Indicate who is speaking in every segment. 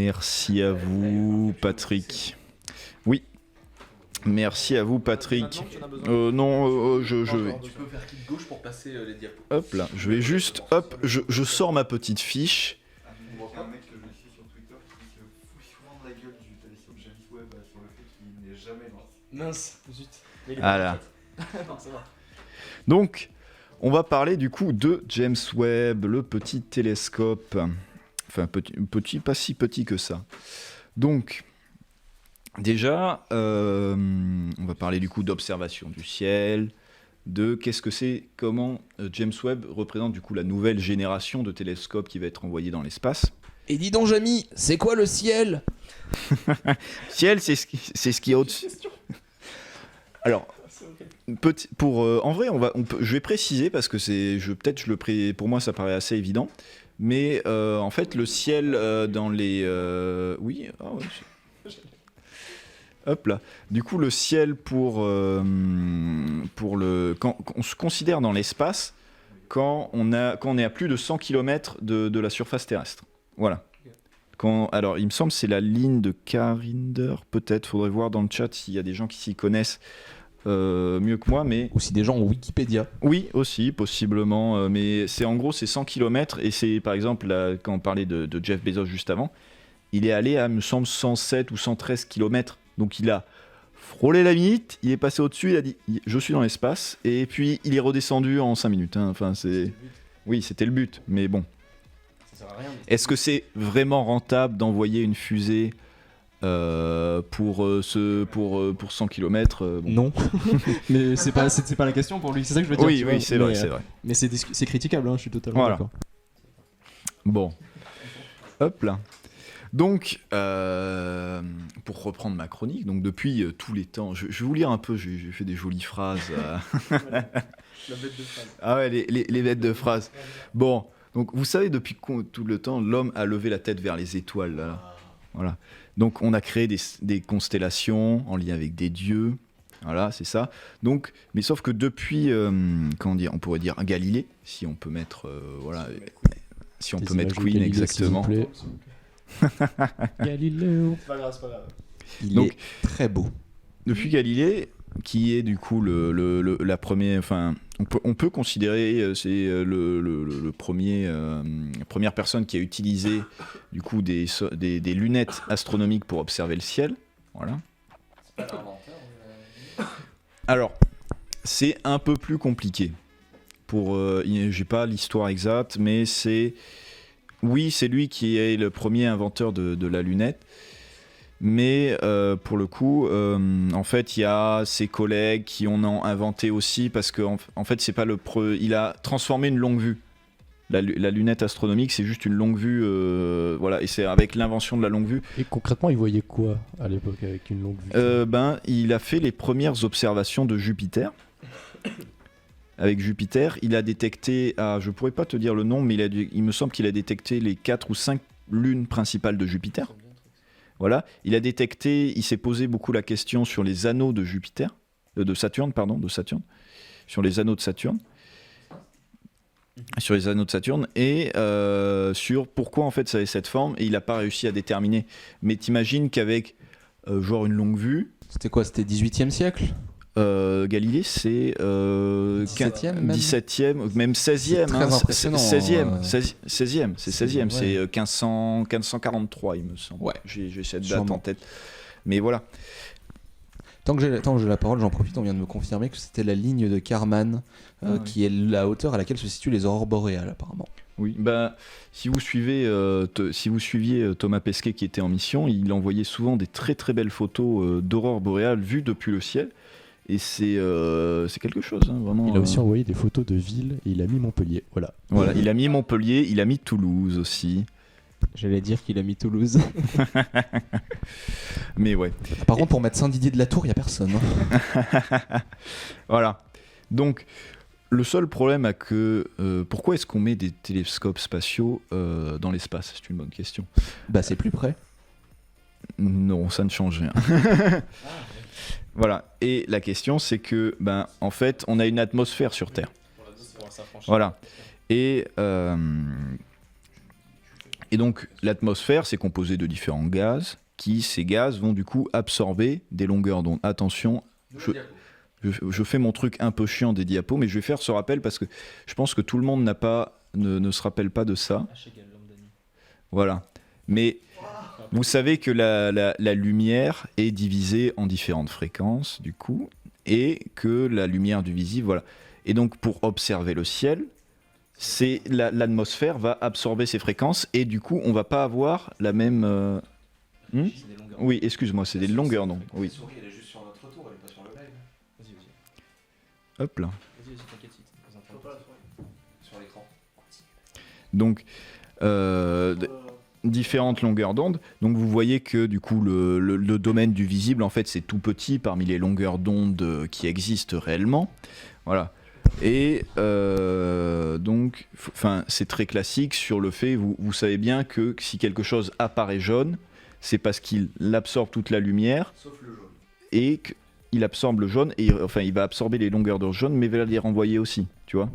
Speaker 1: Merci à vous, Patrick. Oui, merci à vous, Patrick. Non,
Speaker 2: Tu peux faire clic gauche pour passer les diapos.
Speaker 1: Hop là, je vais juste, je sors ma petite fiche.
Speaker 3: Il y a un mec que je suis sur Twitter qui se fout souvent de la gueule du télescope James Webb sur le fait qu'il n'est jamais lancé.
Speaker 2: Mince, zut.
Speaker 1: Voilà.
Speaker 2: Non, ça va.
Speaker 1: Donc, on va parler du coup de James Webb, le petit télescope. Enfin, petit, pas si petit que ça. Donc, déjà, on va parler du coup d'observation du ciel, de qu'est-ce que c'est, comment James Webb représente du coup la nouvelle génération de télescopes qui va être envoyée dans l'espace.
Speaker 2: Et dis donc, Jamy, c'est quoi le ciel?
Speaker 1: Ciel, c'est ce qui est au-dessus. Alors, en vrai, je vais préciser parce que pour moi ça paraît assez évident, mais en fait le ciel dans les, oui, hop là. Du coup, le ciel quand on se considère dans l'espace quand on est à plus de 100 km de la surface terrestre. Voilà. Alors, il me semble que c'est la ligne de Carinder, peut-être. Faudrait voir dans le chat s'il y a des gens qui s'y connaissent mieux que moi. Mais...
Speaker 2: Ou si des gens ont Wikipédia.
Speaker 1: Oui, aussi, possiblement. Mais en gros, c'est 100 km. Et c'est, par exemple, là, quand on parlait de Jeff Bezos juste avant, il est allé à, me semble, 107 ou 113 km. Donc, il a frôlé la limite, il est passé au-dessus, il a dit « je suis dans l'espace ». Et puis, il est redescendu en 5 minutes. Hein. Enfin, oui, c'était le but. Mais bon. Est-ce que c'est vraiment rentable d'envoyer une fusée pour 100 km bon.
Speaker 4: Non. Mais c'est pas la question pour lui, c'est ça que je veux dire.
Speaker 1: Oui, c'est vrai, c'est vrai.
Speaker 4: Mais c'est critiquable, hein, je suis totalement d'accord.
Speaker 1: Bon. Hop là. Donc, pour reprendre ma chronique, donc depuis tous les temps, je vais vous lire un peu, j'ai fait des jolies phrases.
Speaker 2: La bête de phrase.
Speaker 1: Ah ouais, les bêtes de phrases. Bon. Donc, vous savez, depuis tout le temps, l'homme a levé la tête vers les étoiles. Là. Voilà. Donc, on a créé des constellations en lien avec des dieux. Voilà, c'est ça. Donc, mais sauf que depuis, on pourrait dire Galilée, si on peut mettre, si on peut mettre Queen
Speaker 4: Galilée,
Speaker 1: exactement.
Speaker 4: Galileo.
Speaker 2: C'est pas grave, c'est pas grave. Il est très beau.
Speaker 1: Depuis Galilée, qui est du coup la première, enfin, on peut considérer c'est la première personne qui a utilisé du coup des lunettes astronomiques pour observer le ciel. Voilà.
Speaker 2: C'est pas l'inventeur.
Speaker 1: Alors, c'est un peu plus compliqué. J'ai pas l'histoire exacte, mais c'est lui qui est le premier inventeur de la lunette. Mais pour le coup, en fait, il y a ses collègues qui en ont inventé aussi parce que en fait, c'est pas il a transformé une longue vue. La lunette astronomique, c'est juste une longue vue, voilà, et c'est avec l'invention de la longue vue.
Speaker 4: Et concrètement, il voyait quoi à l'époque avec une longue vue
Speaker 1: Il a fait les premières observations de Jupiter. Avec Jupiter, il a détecté, je pourrais pas te dire le nom, mais il me semble qu'il a détecté les 4 ou 5 lunes principales de Jupiter. Voilà, il s'est posé beaucoup la question sur les anneaux de Saturne, sur les anneaux de Saturne. Sur les anneaux de Saturne et sur pourquoi en fait ça avait cette forme et il n'a pas réussi à déterminer. Mais t'imagines qu'avec genre une longue vue...
Speaker 2: C'était quoi? C'était 18e siècle?
Speaker 1: Galilée c'est
Speaker 2: 17e même
Speaker 1: 17e, même 16e.
Speaker 2: Très impressionnant.
Speaker 1: 16e, c'est 16e, c'est 1543 il me semble.
Speaker 2: Ouais.
Speaker 1: J'ai cette date
Speaker 2: Sûrement.
Speaker 1: en tête. Mais voilà.
Speaker 2: Tant que j'ai la parole, j'en profite, on vient de me confirmer que c'était la ligne de Kármán, qui est la hauteur à laquelle se situent les aurores boréales apparemment.
Speaker 1: Oui, si vous suiviez Thomas Pesquet qui était en mission, il envoyait souvent des très très belles photos d'aurores boréales vues depuis le ciel. Et c'est quelque chose, hein, vraiment.
Speaker 4: Il a aussi envoyé des photos de villes et il a mis Montpellier. Voilà,
Speaker 1: il a mis Montpellier, il a mis Toulouse aussi.
Speaker 4: J'allais dire qu'il a mis Toulouse.
Speaker 1: Mais ouais.
Speaker 2: Par contre, pour mettre Saint-Didier de la Tour, il n'y a personne. Hein.
Speaker 1: Voilà. Donc, le seul problème pourquoi est-ce qu'on met des télescopes spatiaux dans l'espace? C'est une bonne question.
Speaker 2: C'est plus près.
Speaker 1: Non, ça ne change rien. Voilà. Et la question, c'est que, en fait, on a une atmosphère sur Terre. Voilà. Et Et donc l'atmosphère, c'est composé de différents gaz, ces gaz vont du coup absorber des longueurs d'onde. Attention, je fais mon truc un peu chiant des diapos, mais je vais faire ce rappel parce que je pense que tout le monde ne se rappelle pas de ça. Voilà. Mais vous savez que la lumière est divisée en différentes fréquences, du coup, et que la lumière du visible, voilà. Et donc, pour observer le ciel, l'atmosphère va absorber ces fréquences, et du coup, on va pas avoir la même... Oui, excuse-moi, c'est des longueurs d'onde. Oui.
Speaker 2: Elle est juste sur notre tour, elle est pas sur le live. Vas-y.
Speaker 1: Hop là.
Speaker 2: Vas-y, t'inquiète, sur l'écran.
Speaker 1: Donc, différentes longueurs d'onde. Donc, vous voyez que du coup, le domaine du visible, en fait, c'est tout petit parmi les longueurs d'onde qui existent réellement. Voilà. Et donc, c'est très classique sur le fait, vous savez bien que si quelque chose apparaît jaune, c'est parce qu'il absorbe toute la lumière.
Speaker 3: Sauf le jaune.
Speaker 1: Et qu'il absorbe le jaune, et il va absorber les longueurs de jaune, mais va les renvoyer aussi, tu vois.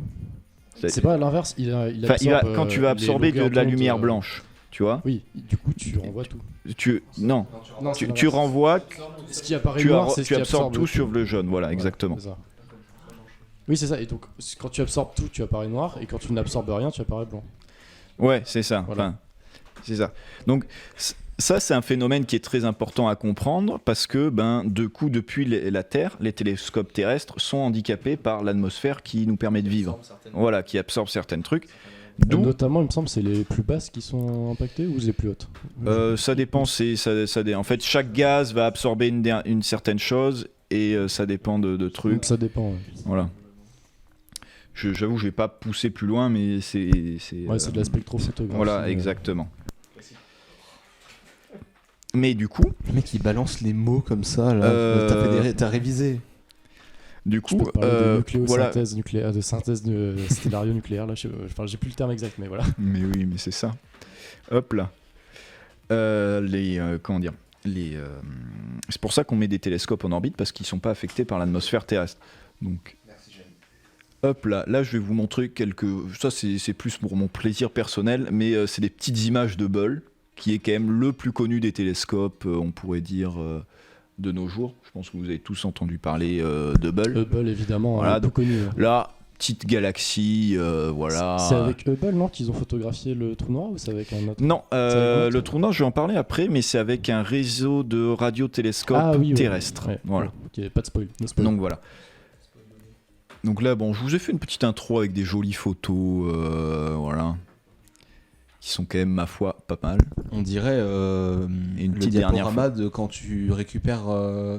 Speaker 4: C'est pas l'inverse, il absorbe,
Speaker 1: quand tu vas absorber de la lumière blanche, tu vois.
Speaker 4: Oui, du coup tu renvoies tout.
Speaker 1: Non, tu renvoies,
Speaker 4: ce qui apparaît noir, c'est ce
Speaker 1: tu
Speaker 4: qui
Speaker 1: absorbes tout sur le jaune, voilà, exactement.
Speaker 4: C'est ça. Oui, c'est ça, et donc quand tu absorbes tout, tu apparais noir, et quand tu n'absorbes rien, tu apparais blanc.
Speaker 1: Ouais, c'est ça,
Speaker 4: voilà.
Speaker 1: C'est ça. Donc, ça, c'est un phénomène qui est très important à comprendre parce que, depuis la Terre, les télescopes terrestres sont handicapés par l'atmosphère qui nous permet de vivre. Voilà, qui absorbe certains trucs.
Speaker 4: Notamment, il me semble, c'est les plus basses qui sont impactées ou les plus hautes
Speaker 1: Ça dépend. En fait, chaque gaz va absorber une certaine chose et ça dépend de trucs.
Speaker 4: Donc ça dépend, ouais.
Speaker 1: Voilà. J'avoue, je vais pas pousser plus loin, mais c'est...
Speaker 4: Ouais, c'est de la spectrophotographie.
Speaker 1: Voilà, exactement. Mais du coup...
Speaker 2: Le mec, il balance les mots comme ça, là. T'as révisé.
Speaker 1: Du coup,
Speaker 4: de nucléosynthèse nucléaire, de synthèse de stélario nucléaire, là, j'ai plus le terme exact, mais voilà.
Speaker 1: Mais oui, mais c'est ça. Hop là. Comment dire c'est pour ça qu'on met des télescopes en orbite, parce qu'ils sont pas affectés par l'atmosphère terrestre. Donc... Hop là, je vais vous montrer ça c'est plus pour mon plaisir personnel, mais c'est des petites images de Hubble, qui est quand même le plus connu des télescopes, on pourrait dire, de nos jours. Je pense que vous avez tous entendu parler de Hubble.
Speaker 4: Hubble, évidemment,
Speaker 1: voilà,
Speaker 4: peu connu.
Speaker 1: Là, petite galaxie, voilà.
Speaker 4: C'est avec Hubble, non, qu'ils ont photographié le trou noir, ou c'est avec un autre?
Speaker 1: Non, le trou noir, je vais en parler après, mais c'est avec un réseau de radiotélescopes terrestres.
Speaker 4: Ouais.
Speaker 1: Voilà.
Speaker 4: Ok, pas de spoil.
Speaker 1: Donc voilà. Donc là, bon, je vous ai fait une petite intro avec des jolies photos, voilà, qui sont quand même, ma foi, pas mal.
Speaker 2: On dirait
Speaker 1: une
Speaker 2: le
Speaker 1: petite
Speaker 2: diaporama de quand tu récupères,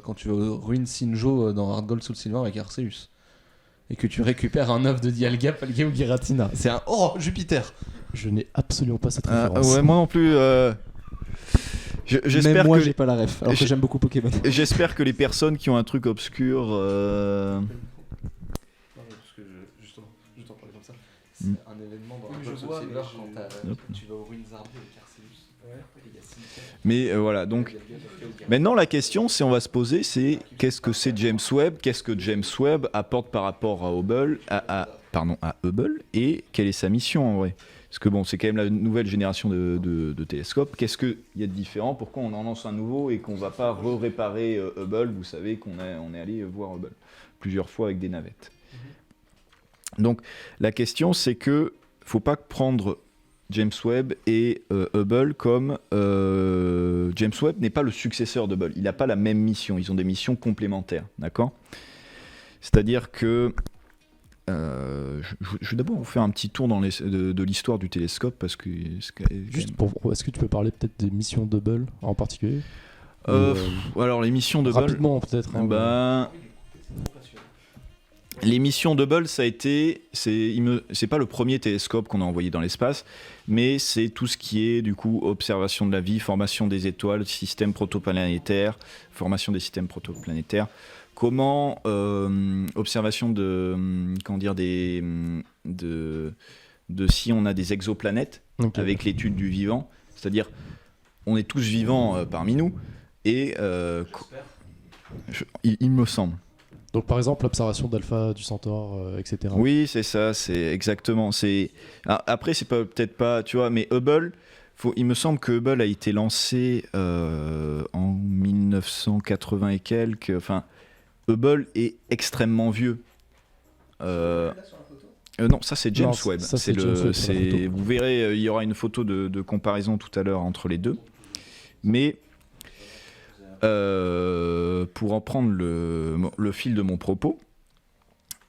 Speaker 2: quand tu ruines Sinjo dans Hard Gold Soul Silver avec Arceus. Et que tu récupères un œuf de Dialga, Palkia ou Giratina. C'est un... Oh, Jupiter.
Speaker 4: Je n'ai absolument pas cette référence.
Speaker 1: Ouais, moi non plus. J'espère
Speaker 2: Même moi,
Speaker 1: que
Speaker 2: j'ai pas la ref, alors que j'aime beaucoup Pokémon.
Speaker 1: J'espère que les personnes qui ont un truc obscur...
Speaker 2: C'est un événement dans le jeu Silver quand tu vas au ruines Zarbi avec Arceus.
Speaker 1: Mais voilà, donc maintenant la question on va se poser, c'est qu'est-ce que c'est James Webb, qu'est-ce que James Webb apporte par rapport à Hubble, à Hubble, et quelle est sa mission en vrai. Parce que bon, c'est quand même la nouvelle génération de télescopes. Qu'est-ce qu'il y a de différent? Pourquoi on en lance un nouveau et qu'on va pas réparer Hubble? Vous savez qu'on est allé voir Hubble plusieurs fois avec des navettes. Donc la question c'est que faut pas prendre James Webb et Hubble comme James Webb n'est pas le successeur de Hubble, il n'a pas la même mission, ils ont des missions complémentaires, d'accord? C'est-à-dire que je vais d'abord vous faire un petit tour de l'histoire du télescope parce que
Speaker 4: juste est-ce que tu peux parler peut-être des missions de Hubble en particulier?
Speaker 1: Alors les missions de Hubble
Speaker 4: rapidement peut-être.
Speaker 1: Les missions de Hubble, ça a été, c'est pas le premier télescope qu'on a envoyé dans l'espace, mais c'est tout ce qui est du coup observation de la vie, formation des étoiles, système protoplanétaire, formation des systèmes protoplanétaires. Comment observation de si on a des exoplanètes, okay, avec l'étude du vivant, c'est-à-dire on est tous vivants parmi nous et il me semble.
Speaker 4: Donc par exemple l'observation d'Alpha du Centaure, etc.
Speaker 1: Oui, c'est ça, c'est exactement. Après c'est peut-être pas, tu vois, mais Hubble, Il me semble que Hubble a été lancé en 1980 et quelques. Enfin, Hubble est extrêmement vieux. Non, ça c'est James
Speaker 4: Non,
Speaker 1: Webb.
Speaker 4: ça, c'est James Webb sur la photo.
Speaker 1: Vous verrez, il y aura une photo de comparaison tout à l'heure entre les deux. Mais pour en prendre le fil de mon propos,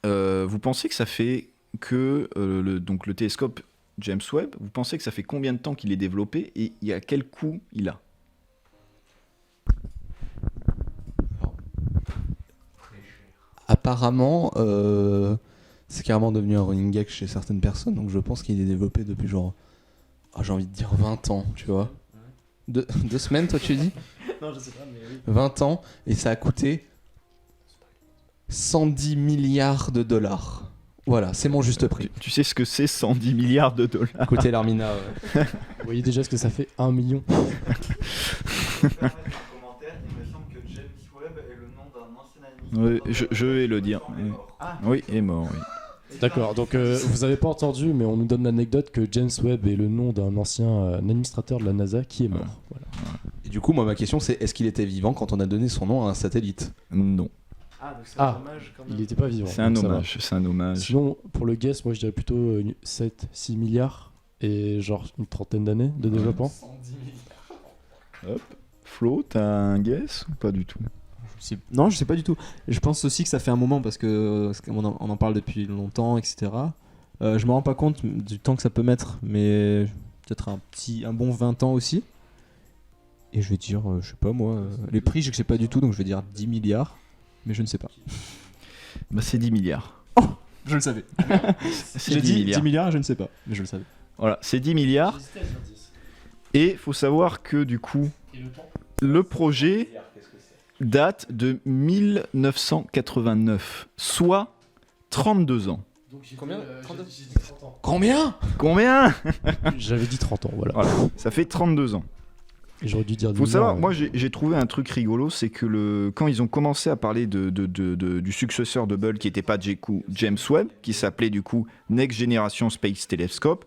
Speaker 1: vous pensez que ça fait que donc le télescope James Webb, vous pensez que ça fait combien de temps qu'il est développé et à quel coût il a?
Speaker 2: Apparemment, c'est carrément devenu un running gag chez certaines personnes, donc je pense qu'il est développé depuis genre, j'ai envie de dire 20 ans, tu vois. 2 semaines, toi tu dis?
Speaker 4: Non, je sais pas, mais oui.
Speaker 2: 20 ans, et ça a coûté 110 milliards de dollars. Voilà, c'est mon juste prix.
Speaker 1: Tu sais ce que c'est 110 milliards de dollars?
Speaker 2: Écoutez l'Armina,
Speaker 4: Vous voyez déjà ce que ça fait 1 million.
Speaker 3: Je vais permettre un commentaire. Il me semble que James Webb est le nom d'un ancien administrateur.
Speaker 1: Oui, je vais le dire. Oui, il est mort, oui.
Speaker 4: D'accord, donc vous avez pas entendu, mais on nous donne l'anecdote que James Webb est le nom d'un ancien administrateur de la NASA qui est mort. Voilà.
Speaker 2: Et du coup, moi, ma question, c'est est-ce qu'il était vivant quand on a donné son nom à un satellite?
Speaker 1: Non,
Speaker 3: Ah, donc c'est
Speaker 4: Ah,
Speaker 3: un hommage quand même.
Speaker 4: Il n'était pas vivant.
Speaker 1: c'est un
Speaker 4: donc ça va.
Speaker 1: hommage, c'est un hommage.
Speaker 4: Sinon, pour le guess, moi je dirais plutôt 7-6 milliards et genre une trentaine d'années de développement.
Speaker 1: Flo, t'as un guess ou pas du tout?
Speaker 5: Non, je sais pas du tout. Je pense aussi que ça fait un moment parce que on en parle depuis longtemps, etc. Je me rends pas compte du temps que ça peut mettre, mais peut-être un bon 20 ans aussi. Et je vais dire, je sais pas moi, les prix, je sais pas du tout, donc je vais dire 10 milliards, mais je ne sais pas.
Speaker 1: Bah, c'est 10 milliards.
Speaker 5: Je le savais.
Speaker 1: C'est
Speaker 5: J'ai
Speaker 1: 10
Speaker 5: dit
Speaker 1: milliards.
Speaker 5: 10 milliards, je ne sais pas, mais je le savais.
Speaker 1: Voilà, c'est 10 milliards. Et faut savoir que du coup, le projet date de 1989, soit 32 ans.
Speaker 2: Combien
Speaker 1: Combien?
Speaker 4: J'avais dit 30 ans, voilà.
Speaker 1: Voilà, ça fait 32 ans.
Speaker 4: Et j'aurais dû dire 10
Speaker 1: Faut savoir,
Speaker 4: milliards,
Speaker 1: moi j'ai trouvé un truc rigolo, c'est que quand ils ont commencé à parler du successeur de Hubble qui n'était pas James Webb, qui s'appelait du coup Next Generation Space Telescope,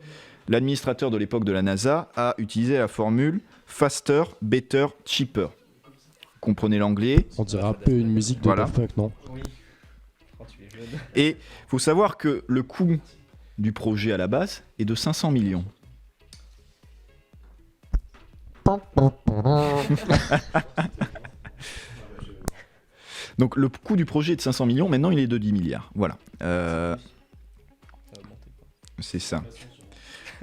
Speaker 1: l'administrateur de l'époque de la NASA a utilisé la formule Faster, Better, Cheaper. Vous comprenez l'anglais?
Speaker 4: On dirait un peu une musique de
Speaker 1: Voilà.
Speaker 4: Daft Punk, non?
Speaker 1: Et faut savoir que le coût du projet à la base est de 500 millions. Donc le coût du projet est de 500 millions, maintenant il est de 10 milliards. Voilà. C'est ça.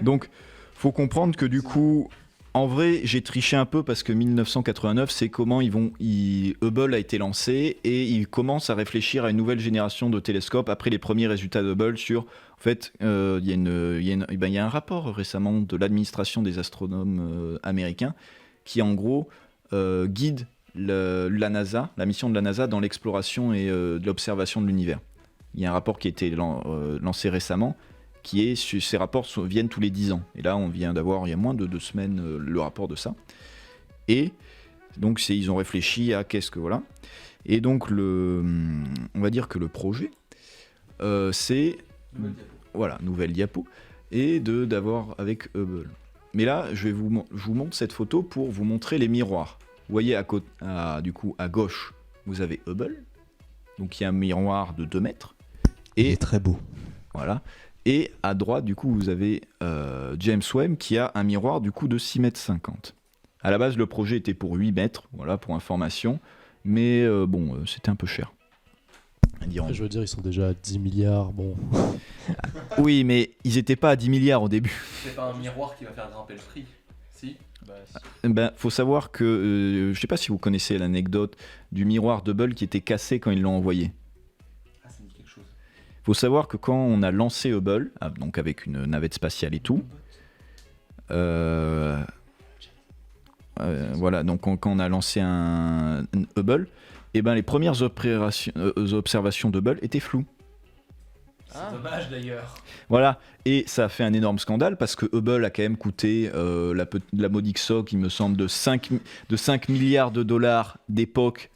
Speaker 1: Donc faut comprendre que du coup, en vrai, j'ai triché un peu parce que 1989, c'est comment Hubble a été lancé et ils commencent à réfléchir à une nouvelle génération de télescopes après les premiers résultats d'Hubble sur... En fait, il y a un rapport récemment de l'administration des astronomes américains qui, en gros, guide la NASA, la mission de la NASA dans l'exploration et de l'observation de l'univers. Il y a un rapport qui a été lancé récemment, ces rapports viennent tous les 10 ans. Et là, on vient d'avoir, il y a moins de 2 semaines, le rapport de ça. Et donc, ils ont réfléchi à qu'est-ce que... Voilà. Et donc, on va dire que le projet, c'est... Voilà, nouvelle diapo. Et d'avoir avec Hubble. Mais là, je vous montre cette photo pour vous montrer les miroirs. Vous voyez, du coup, à gauche, vous avez Hubble. Donc, il y a un miroir de 2 mètres.
Speaker 2: Il est très beau.
Speaker 1: Voilà. Et à droite, du coup, vous avez James Webb qui a un miroir du coup de 6,50 mètres. À la base, le projet était pour 8 mètres, voilà, pour information. Mais c'était un peu cher.
Speaker 4: Après, je veux dire, ils sont déjà à 10 milliards, bon.
Speaker 1: Oui, mais ils n'étaient pas à 10 milliards au début.
Speaker 2: C'est pas un miroir qui va faire grimper le prix. Si.
Speaker 1: Faut savoir que, je sais pas si vous connaissez l'anecdote du miroir d'Hubble qui était cassé quand ils l'ont envoyé.
Speaker 2: Ah, ça me dit quelque chose.
Speaker 1: Faut savoir que quand on a lancé Hubble, donc avec une navette spatiale et tout, voilà, donc quand on a lancé un Hubble, et ben les premières observations d'Hubble étaient floues.
Speaker 2: C'est dommage d'ailleurs.
Speaker 1: Voilà, et ça a fait un énorme scandale parce que Hubble a quand même coûté la modique somme, il me semble, de 5 milliards de dollars d'époque.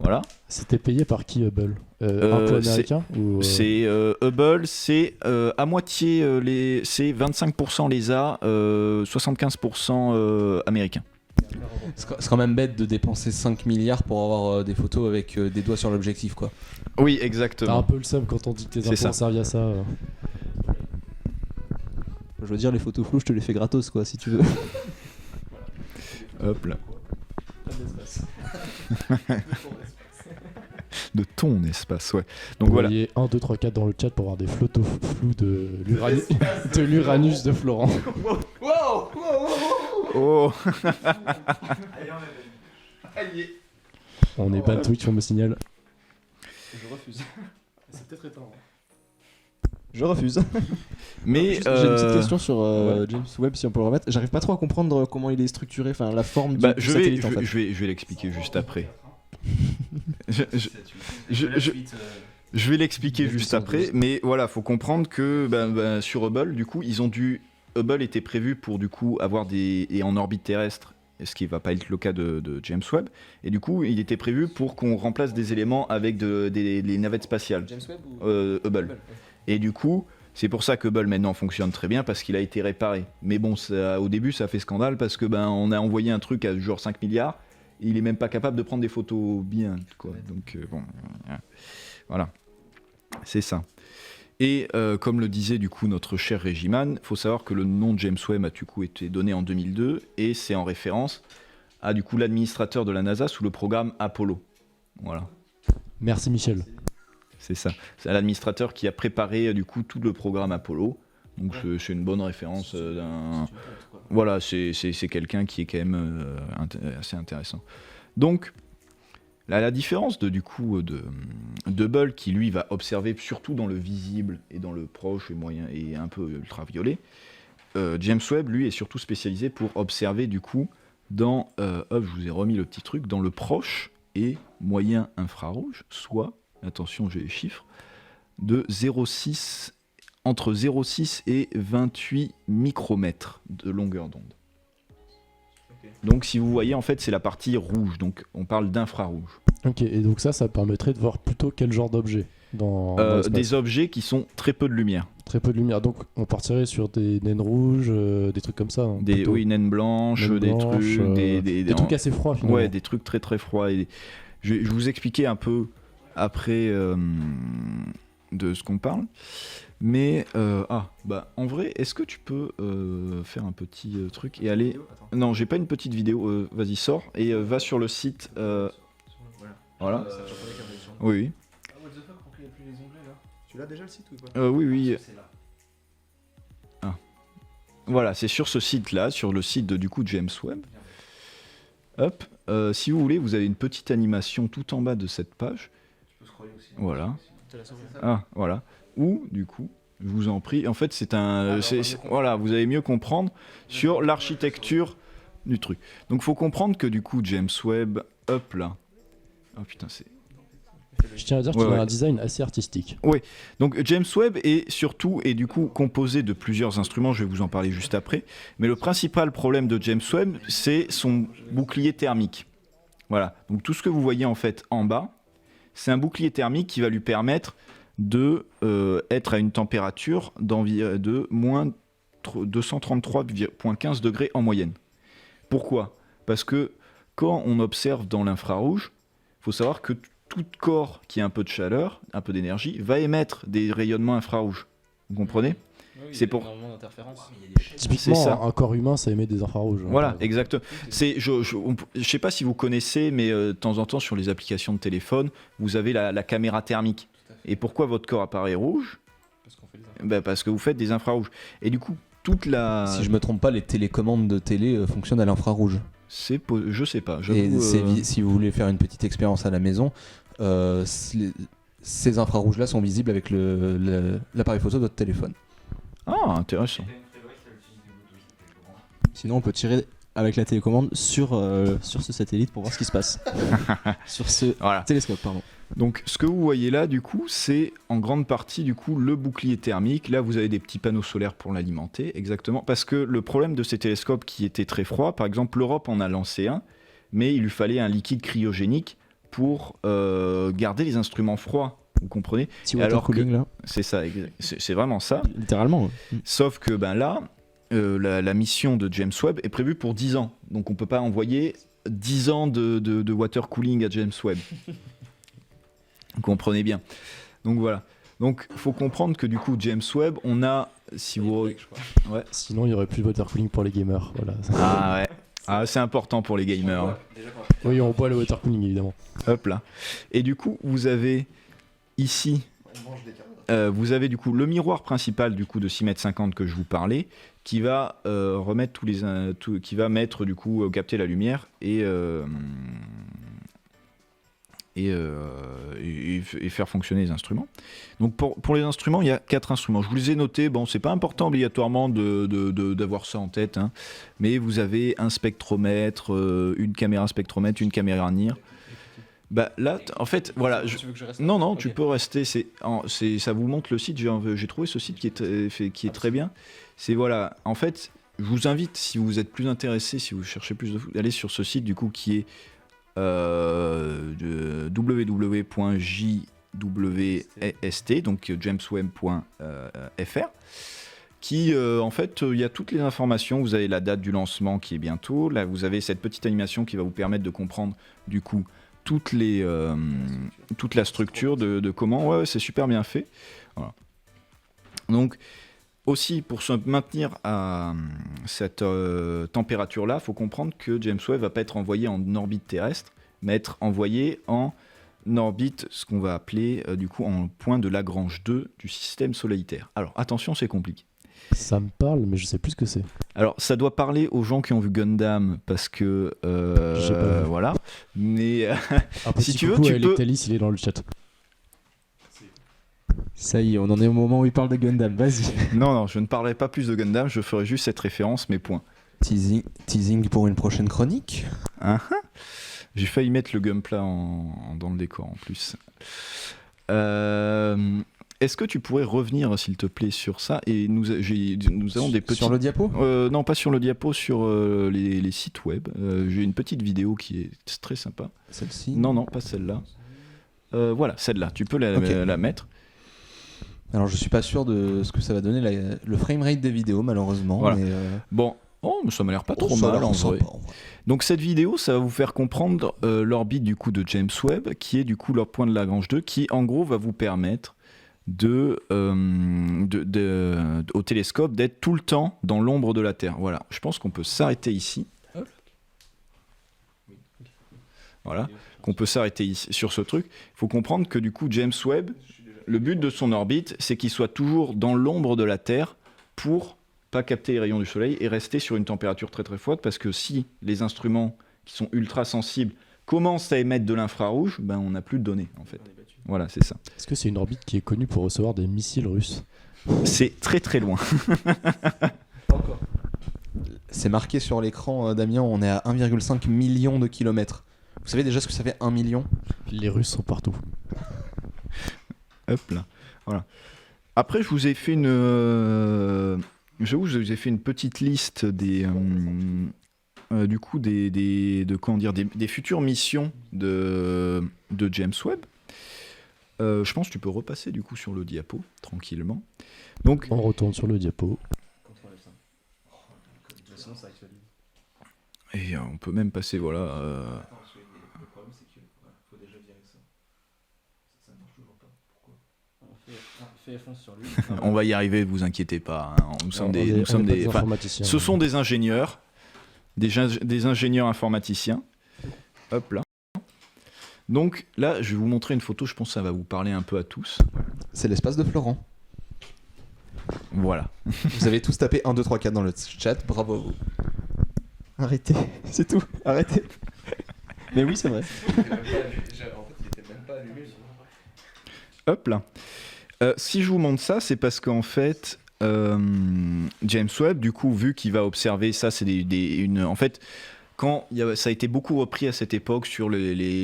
Speaker 1: Voilà.
Speaker 4: C'était payé par qui Hubble
Speaker 1: Euh,
Speaker 4: Impôt
Speaker 1: c'est-
Speaker 4: américain ou,
Speaker 1: C'est Hubble, c'est à moitié c'est 25% l'ESA, 75% américain.
Speaker 2: C'est quand même bête de dépenser 5 milliards pour avoir des photos avec des doigts sur l'objectif, quoi.
Speaker 1: Oui,
Speaker 4: T'as un
Speaker 1: exactement.
Speaker 4: peu le seum quand on dit que tes
Speaker 1: C'est
Speaker 4: impôts
Speaker 1: ça.
Speaker 4: ont servi à ça.
Speaker 5: Je veux dire, les photos floues, je te les fais gratos, quoi, si tu veux.
Speaker 1: Hop là. De ton espace, ouais. Donc
Speaker 4: Vous
Speaker 1: voilà.
Speaker 4: voyez 1, 2, 3, 4 dans le chat pour voir des photos floues de l'Uranus de Florent.
Speaker 1: Oh,
Speaker 4: On est ban Twitch, on me signale.
Speaker 5: Je refuse.
Speaker 4: C'est peut-être éteint.
Speaker 5: Je refuse.
Speaker 1: mais
Speaker 5: Juste, j'ai une petite question sur James Webb, si on peut le remettre. J'arrive pas trop à comprendre comment il est structuré, enfin la forme
Speaker 1: bah,
Speaker 5: du
Speaker 1: je vais
Speaker 5: satellite en fait.
Speaker 1: je vais l'expliquer juste après. Je vais l'expliquer juste après, mais voilà, faut comprendre que sur Hubble, du coup, Hubble était prévu pour du coup avoir et en orbite terrestre, ce qui va pas être le cas de James Webb, et du coup, il était prévu pour qu'on remplace des éléments avec des navettes spatiales.
Speaker 2: James Webb ou
Speaker 1: Hubble. Et du coup, c'est pour ça que Hubble maintenant fonctionne très bien parce qu'il a été réparé. Mais bon, au début, ça fait scandale parce que on a envoyé un truc à genre 5 milliards, et il est même pas capable de prendre des photos bien, quoi. Donc voilà. C'est ça. Et comme le disait du coup notre cher Régiman, faut savoir que le nom de James Webb a du coup été donné en 2002 et c'est en référence à du coup l'administrateur de la NASA sous le programme Apollo. Voilà,
Speaker 4: Merci Michel.
Speaker 1: c'est ça. C'est l'administrateur qui a préparé du coup tout le programme Apollo. Donc c'est une bonne référence d'un. Voilà, c'est quelqu'un qui est quand même assez intéressant. Donc la différence de Hubble qui lui va observer surtout dans le visible et dans le proche et moyen et un peu ultraviolet, James Webb lui est surtout spécialisé pour observer du coup dans je vous ai remis le petit truc dans le proche et moyen infrarouge, soit attention j'ai les chiffres de 0,6 entre 0,6 et 28 micromètres de longueur d'onde. Donc si vous voyez, en fait, c'est la partie rouge, donc on parle d'infrarouge.
Speaker 4: Ok, et donc ça permettrait de voir plutôt quel genre d'objet dans l'espace.
Speaker 1: Des objets qui sont très peu de lumière.
Speaker 4: Très peu de lumière, donc on partirait sur des naines rouges, des trucs comme ça. Hein, plutôt.
Speaker 1: Oui, naines blanches,
Speaker 4: Naines
Speaker 1: des
Speaker 4: blanches,
Speaker 1: trucs...
Speaker 4: des trucs assez froids finalement.
Speaker 1: Ouais, des trucs très très froids. Et je vais vous expliquer un peu après de ce qu'on parle. Mais, en vrai, est-ce que tu peux faire un petit truc et aller... Non, j'ai pas une petite vidéo, vas-y, sors et va sur le site... Voilà. Oui, oui.
Speaker 3: Ah, what the fuck, pourquoi il n'y a plus les onglets là Tu l'as déjà le site ou pas
Speaker 1: Oui, oui. Ah. Voilà, c'est sur ce site-là, sur le site de du coup James Webb. Hop, si vous voulez, vous avez une petite animation tout en bas de cette page.
Speaker 3: Tu peux scroller aussi.
Speaker 1: Voilà. Ah, voilà. Ou, du coup, je vous en prie, en fait, voilà, vous allez mieux comprendre sur l'architecture du truc. Donc, faut comprendre que, du coup, James Webb, hop là. Oh putain, c'est...
Speaker 4: Je tiens à dire qu'il a un design assez artistique.
Speaker 1: Donc, James Webb est surtout, et du coup, composé de plusieurs instruments, je vais vous en parler juste après. Mais le principal problème de James Webb, c'est son bouclier thermique. Voilà. Donc, tout ce que vous voyez, en fait, en bas, c'est un bouclier thermique qui va lui permettre de être à une température de moins 233,15 degrés en moyenne. Pourquoi ? Parce que quand on observe dans l'infrarouge, il faut savoir que tout corps qui a un peu de chaleur, un peu d'énergie, va émettre des rayonnements infrarouges. Vous comprenez ? C'est pour...
Speaker 4: Typiquement,
Speaker 1: C'est ça.
Speaker 4: un corps humain, ça émet des infrarouges.
Speaker 1: Voilà, exactement. Je sais pas si vous connaissez, mais de temps en temps sur les applications de téléphone, vous avez la caméra thermique. Et pourquoi votre corps apparaît rouge ? Parce que vous faites des infrarouges. Et du coup, toute la...
Speaker 2: Si je me trompe pas, les télécommandes de télé fonctionnent à l'infrarouge.
Speaker 1: Je sais pas.
Speaker 2: Et
Speaker 1: J'avoue,
Speaker 2: si vous voulez faire une petite expérience à la maison, ces infrarouges-là sont visibles avec l'appareil photo de votre téléphone.
Speaker 1: Ah, intéressant.
Speaker 5: Sinon, on peut tirer avec la télécommande sur ce satellite pour voir ce qui se passe. Sur ce
Speaker 1: Voilà.
Speaker 5: télescope, pardon.
Speaker 1: Donc, ce que vous voyez là, du coup, c'est en grande partie, du coup, le bouclier thermique. Là, vous avez des petits panneaux solaires pour l'alimenter, exactement. Parce que le problème de ces télescopes qui étaient très froids, par exemple, l'Europe en a lancé un, mais il lui fallait un liquide cryogénique pour garder les instruments froids. Vous comprenez?
Speaker 5: Petit
Speaker 1: Alors
Speaker 5: water cooling là,
Speaker 1: C'est ça, c'est vraiment ça.
Speaker 5: littéralement.
Speaker 1: Sauf que là, la mission de James Webb est prévue pour 10 ans. Donc on peut pas envoyer 10 ans de water cooling à James Webb. Vous comprenez bien. Donc voilà. Donc il faut comprendre que du coup, James Webb, on a... Si vous... Ouais.
Speaker 4: Sinon, il n'y aurait plus de water cooling pour les gamers. Voilà.
Speaker 1: Ah ouais. Ah, c'est important pour les gamers. Hein.
Speaker 4: Oui, on boit le water cooling évidemment.
Speaker 1: Hop là. Et du coup, vous avez ici... vous avez du coup le miroir principal du coup de 6,50 m que je vous parlais, qui va remettre qui va mettre du coup capter la lumière et faire fonctionner les instruments. Donc pour les instruments, il y a 4 instruments. Je vous les ai notés. Bon, c'est pas important obligatoirement d'avoir ça en tête, hein, mais vous avez un spectromètre, une caméra spectromètre, une caméra NIR. Là, en fait, voilà.
Speaker 2: Tu veux que je reste?
Speaker 1: Non, tu
Speaker 2: Ok.
Speaker 1: peux rester. Ça vous montre le site. J'ai trouvé ce site qui est très bien. C'est voilà. En fait, je vous invite, si vous êtes plus intéressé, si vous cherchez plus d'aller sur ce site du coup qui est de www.jwst, donc jameswebb.fr, qui en fait il y a toutes les informations. Vous avez la date du lancement qui est bientôt. Là, vous avez cette petite animation qui va vous permettre de comprendre du coup toute la structure de comment. Ouais, c'est super bien fait. Voilà. Donc aussi, pour se maintenir à cette température-là, il faut comprendre que James Webb ne va pas être envoyé en orbite terrestre, mais être envoyé en orbite, ce qu'on va appeler du coup en point de Lagrange 2 du système solitaire. Alors attention, c'est compliqué.
Speaker 4: Ça me parle, mais je sais plus ce que c'est.
Speaker 1: Alors ça doit parler aux gens qui ont vu Gundam, parce que
Speaker 4: J'ai pas vu.
Speaker 1: voilà. Mais
Speaker 4: Un petit
Speaker 1: si tu veux,
Speaker 4: coucou
Speaker 1: tu
Speaker 4: à
Speaker 1: peux.
Speaker 4: Electalis, il est dans le chat.
Speaker 5: Ça y est, on en est au moment où il parle de Gundam. Vas-y.
Speaker 1: Non, je ne parlerai pas plus de Gundam. Je ferai juste cette référence, mais point.
Speaker 5: Teasing pour une prochaine chronique.
Speaker 1: J'ai failli mettre le Gunpla dans le décor en plus. Est-ce que tu pourrais revenir, s'il te plaît, sur ça? Et nous avons des petits...
Speaker 5: Sur le diapo.
Speaker 1: Non, pas sur le diapo, sur les sites web. J'ai une petite vidéo qui est très sympa.
Speaker 5: Celle-ci.
Speaker 1: Non, pas celle-là. Voilà, celle-là. Tu peux
Speaker 5: Ok.
Speaker 1: la mettre.
Speaker 5: Alors je suis pas sûr de ce que ça va donner le framerate des vidéos malheureusement.
Speaker 1: Voilà.
Speaker 5: Mais,
Speaker 1: Bon, mais ça m'a l'air pas trop
Speaker 5: ça a
Speaker 1: mal
Speaker 5: l'air
Speaker 1: en
Speaker 5: sympa,
Speaker 1: vrai.
Speaker 5: en vrai.
Speaker 1: Donc cette vidéo, ça va vous faire comprendre l'orbite du coup de James Webb, qui est du coup leur point de Lagrange 2, qui en gros va vous permettre au télescope d'être tout le temps dans l'ombre de la Terre. Voilà, je pense qu'on peut s'arrêter ici. Voilà, qu'on peut s'arrêter ici sur ce truc. Il faut comprendre que du coup James Webb, le but de son orbite, c'est qu'il soit toujours dans l'ombre de la Terre pour pas capter les rayons du soleil et rester sur une température très très froide, parce que si les instruments qui sont ultra sensibles commencent à émettre de l'infrarouge, on n'a plus de données en fait. Voilà, c'est ça.
Speaker 4: Est-ce que c'est une orbite qui est connue pour recevoir des missiles russes?
Speaker 1: C'est très très loin.
Speaker 5: C'est marqué sur l'écran, Damien, on est à 1,5 million de kilomètres. Vous savez déjà ce que ça fait 1 million?
Speaker 4: Les Russes sont partout.
Speaker 1: Hop là. Voilà. Après, je vous ai fait une petite liste des futures missions de James Webb. Je pense que tu peux repasser du coup sur le diapo tranquillement. Donc,
Speaker 4: On retourne sur le diapo.
Speaker 1: et on peut même passer voilà. On va y arriver, vous inquiétez pas. Hein. Nous sommes des
Speaker 4: informaticiens.
Speaker 1: ce sont des ingénieurs, des ingénieurs informaticiens. Hop là. Donc là, je vais vous montrer une photo, je pense que ça va vous parler un peu à tous.
Speaker 5: C'est l'espace de Florent.
Speaker 1: Voilà.
Speaker 5: Vous avez tous tapé 1, 2, 3, 4 dans le chat, bravo à vous. Arrêtez, c'est tout, arrêtez. Mais oui, c'est vrai.
Speaker 1: Hop là. Si je vous montre ça, c'est parce qu'en fait, James Webb, du coup, vu qu'il va observer ça, c'est en fait, ça a été beaucoup repris à cette époque sur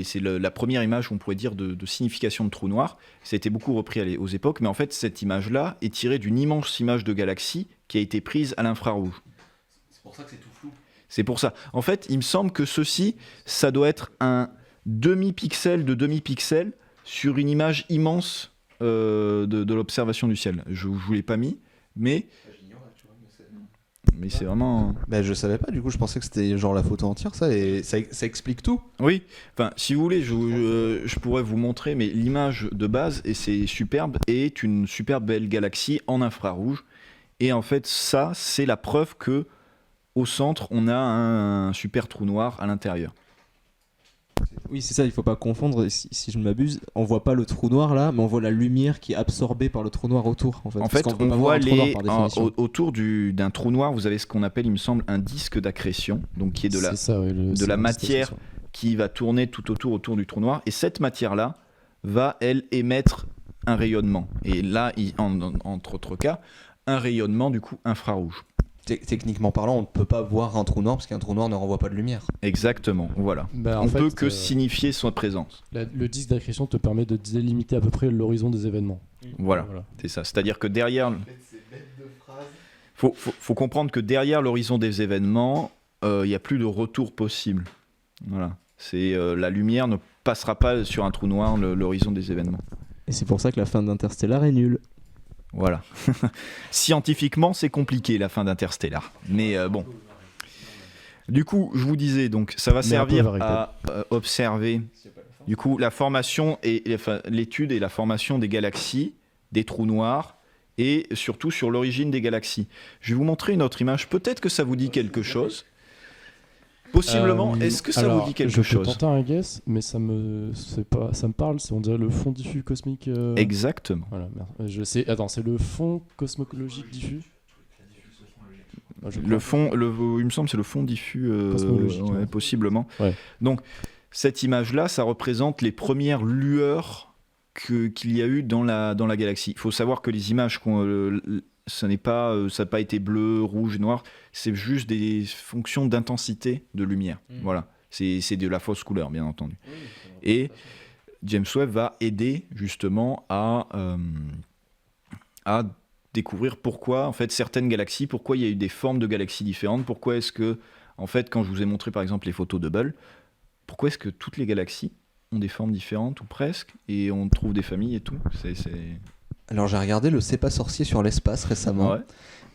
Speaker 1: c'est la première image, on pourrait dire, de signification de trou noir. Ça a été beaucoup repris aux époques, mais en fait, cette image-là est tirée d'une immense image de galaxie qui a été prise à l'infrarouge.
Speaker 2: C'est pour ça que c'est tout flou.
Speaker 1: C'est pour ça. En fait, il me semble que ceci, ça doit être un demi-pixel de demi-pixel sur une image immense de l'observation du ciel. Je vous l'ai pas mis, mais c'est vraiment...
Speaker 2: Bah, je savais pas, du coup, je pensais que c'était genre la photo entière, ça, et ça explique tout.
Speaker 1: Oui, enfin, si vous voulez, je pourrais vous montrer, mais l'image de base, et c'est superbe, est une superbe belle galaxie en infrarouge. Et en fait, ça, c'est la preuve que au centre, on a un super trou noir à l'intérieur.
Speaker 5: Oui, c'est ça, il faut pas confondre. Si je ne m'abuse, on voit pas le trou noir là, mais on voit la lumière qui est absorbée par le trou noir autour. En fait,
Speaker 1: En
Speaker 5: Parce
Speaker 1: fait,
Speaker 5: qu'on peut
Speaker 1: on
Speaker 5: pas
Speaker 1: voit
Speaker 5: voir un trou noir par définition.
Speaker 1: autour d'un trou noir, vous avez ce qu'on appelle, il me semble, un disque d'accrétion, donc qui est
Speaker 4: C'est ça, oui,
Speaker 1: de la matière qui va tourner tout autour du trou noir. Et cette matière-là va, elle, émettre un rayonnement. Et là, entre autres cas, un rayonnement du coup infrarouge.
Speaker 2: Techniquement parlant, on ne peut pas voir un trou noir parce qu'un trou noir ne renvoie pas de lumière.
Speaker 1: Exactement, voilà.
Speaker 4: Bah,
Speaker 1: On peut que signifier sa présence.
Speaker 4: Le disque d'accrétion te permet de délimiter à peu près l'horizon des événements.
Speaker 1: Voilà, c'est ça. C'est-à-dire que derrière... Faut comprendre que derrière l'horizon des événements, il n'y a plus de retour possible. Voilà. La lumière ne passera pas sur un trou noir l'horizon des événements.
Speaker 5: Et c'est pour ça que la fin d'Interstellar est nulle.
Speaker 1: Voilà. Scientifiquement, c'est compliqué la fin d'Interstellar. Mais bon. Du coup, je vous disais, donc, ça va servir à observer du coup, la formation l'étude et la formation des galaxies, des trous noirs, et surtout sur l'origine des galaxies. Je vais vous montrer une autre image. Peut-être que ça vous dit quelque chose. Possiblement. Est-ce que ça vous dit quelque chose ?
Speaker 4: Je peux tenter un guess, mais ça me parle. On dirait le fond diffus cosmique.
Speaker 1: Exactement.
Speaker 4: Voilà, merde. Je sais. Attends, c'est le fond cosmologique diffus.
Speaker 1: Il me semble, c'est le fond diffus.
Speaker 4: Cosmologique,
Speaker 1: ouais, possiblement.
Speaker 4: Ouais.
Speaker 1: Donc, cette image-là, ça représente les premières lueurs qu'il y a eu dans la galaxie. Il faut savoir que les images ça n'a pas été bleu, rouge, noir. C'est juste des fonctions d'intensité de lumière. Voilà. C'est de la fausse couleur, bien entendu. Et James Webb va aider justement à découvrir pourquoi, en fait, certaines galaxies, pourquoi il y a eu des formes de galaxies différentes, pourquoi est-ce que, en fait, quand je vous ai montré par exemple les photos de Hubble, pourquoi est-ce que toutes les galaxies ont des formes différentes ou presque, et on trouve des familles et tout.
Speaker 2: Alors j'ai regardé le C'est pas sorcier sur l'espace récemment,
Speaker 1: Ouais.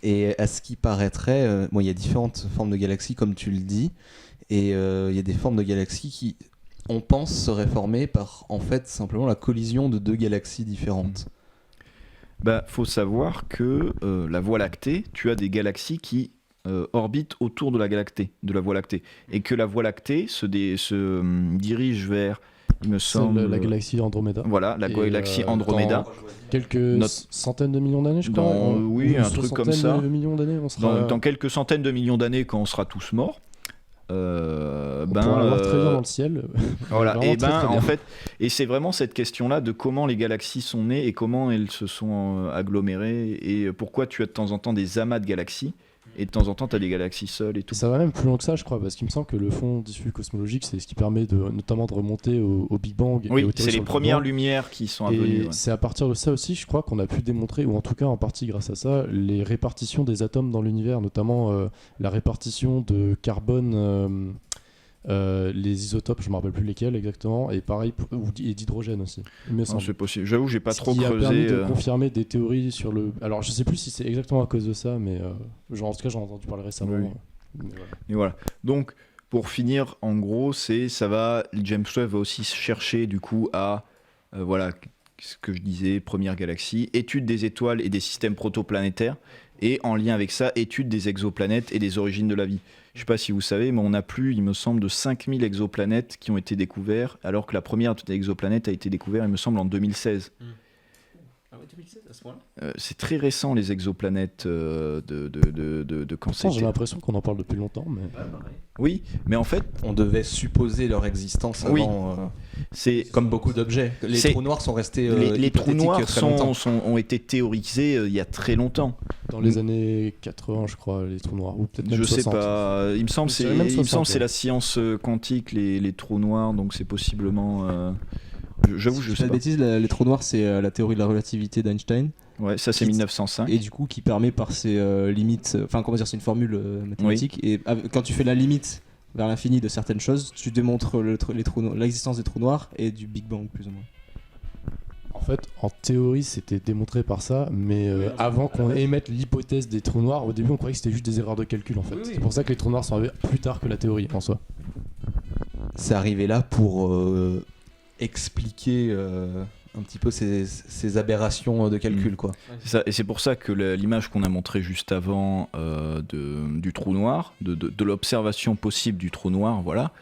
Speaker 2: et à ce qui paraîtrait, il y a différentes formes de galaxies comme tu le dis, et il y a des formes de galaxies qui, on pense, seraient formées par en fait simplement la collision de deux galaxies différentes.
Speaker 1: Faut savoir que la Voie lactée, tu as des galaxies qui orbitent autour de la Voie lactée, et que la Voie lactée se dirige vers, il me semble,
Speaker 4: la galaxie Andromeda.
Speaker 1: Voilà, la galaxie Andromeda.
Speaker 4: Dans quelques centaines de millions d'années, je crois.
Speaker 1: Oui, un truc comme ça.
Speaker 4: De millions d'années, on sera...
Speaker 1: Dans quelques centaines de millions d'années, quand on sera tous morts,
Speaker 4: on pourra la voir très bien dans le ciel.
Speaker 1: Voilà,
Speaker 4: Vraiment
Speaker 1: et
Speaker 4: très, très
Speaker 1: en
Speaker 4: bien.
Speaker 1: fait, et c'est vraiment cette question-là de comment les galaxies sont nées et comment elles se sont agglomérées, et pourquoi tu as de temps en temps des amas de galaxies et de temps en temps tu as des galaxies seules et tout.
Speaker 4: Et ça va même plus loin que ça, je crois, parce qu'il me semble que le fond diffus cosmologique, c'est ce qui permet notamment de remonter au Big Bang.
Speaker 1: Oui,
Speaker 4: et aux
Speaker 1: c'est
Speaker 4: théories
Speaker 1: les
Speaker 4: sur le
Speaker 1: premières
Speaker 4: Big Bang.
Speaker 1: lumières qui sont
Speaker 4: Et
Speaker 1: avenues. Ouais.
Speaker 4: c'est à partir de ça aussi, je crois, qu'on a pu démontrer, ou en tout cas en partie grâce à ça, les répartitions des atomes dans l'univers, notamment la répartition de carbone, les isotopes, je ne me rappelle plus lesquels exactement, et pareil, et d'hydrogène aussi. Il me
Speaker 1: Non,
Speaker 4: semble.
Speaker 1: c'est possible. J'avoue, j'ai pas
Speaker 4: Ce
Speaker 1: trop
Speaker 4: qui a permis
Speaker 1: creusé.
Speaker 4: de confirmer des théories sur le. Alors, je sais plus si c'est exactement à cause de ça, mais en tout cas, j'en ai entendu parler récemment.
Speaker 1: Oui.
Speaker 4: Mais voilà.
Speaker 1: Et voilà. Donc, pour finir, en gros, James Webb va aussi chercher du coup à, voilà, ce que je disais, première galaxie, étude des étoiles et des systèmes protoplanétaires, et en lien avec ça, étude des exoplanètes et des origines de la vie. Je sais pas si vous savez, mais on a plus, il me semble, de 5000 exoplanètes qui ont été découvertes, alors que la première exoplanète a été découverte, il me semble, en 2016.
Speaker 2: Ah ouais, 2016 à ce moment-là.
Speaker 1: C'est très récent, les exoplanètes de quand
Speaker 4: Pourtant, j'ai
Speaker 1: c'était.
Speaker 4: l'impression qu'on en parle depuis longtemps, mais.
Speaker 1: Oui, mais en fait,
Speaker 2: On devait supposer leur existence
Speaker 1: Oui.
Speaker 2: avant,
Speaker 1: c'est
Speaker 2: comme beaucoup d'objets. Les
Speaker 1: C'est-
Speaker 2: trous noirs sont restés
Speaker 1: les trous
Speaker 2: hypothétiques
Speaker 1: noirs
Speaker 2: très longtemps.
Speaker 1: ont été théorisés il y a très longtemps.
Speaker 4: Dans les années 80, je crois, les trous noirs, ou peut-être même
Speaker 1: Je
Speaker 4: 60.
Speaker 1: sais pas. Il me semble
Speaker 4: Je
Speaker 1: c'est
Speaker 4: dirais même
Speaker 1: il me semble
Speaker 4: 60,
Speaker 1: c'est la science quantique, les trous noirs, donc c'est possiblement. J'avoue,
Speaker 5: Si
Speaker 1: je
Speaker 5: je dis
Speaker 1: sais
Speaker 5: pas de
Speaker 1: pas.
Speaker 5: bêtises, les trous noirs, c'est la théorie de la relativité d'Einstein,
Speaker 1: Ouais, ça c'est
Speaker 5: Qui-
Speaker 1: 1905.
Speaker 5: et du coup qui permet par ses limites, enfin comment dire, c'est une formule mathématique, et quand tu fais la limite vers l'infini de certaines choses, tu démontres l'existence des trous noirs et du Big Bang plus ou moins.
Speaker 4: En fait, en théorie, c'était démontré par ça, mais avant qu'on émette l'hypothèse des trous noirs, au début, on croyait que c'était juste des erreurs de calcul, en fait. C'est pour ça que les trous noirs sont arrivés plus tard que la théorie, en soi.
Speaker 2: C'est arrivé là pour expliquer un petit peu ces aberrations de calcul, quoi.
Speaker 1: C'est ça, et c'est pour ça que l'image qu'on a montrée juste avant du trou noir, de l'observation possible du trou noir, voilà,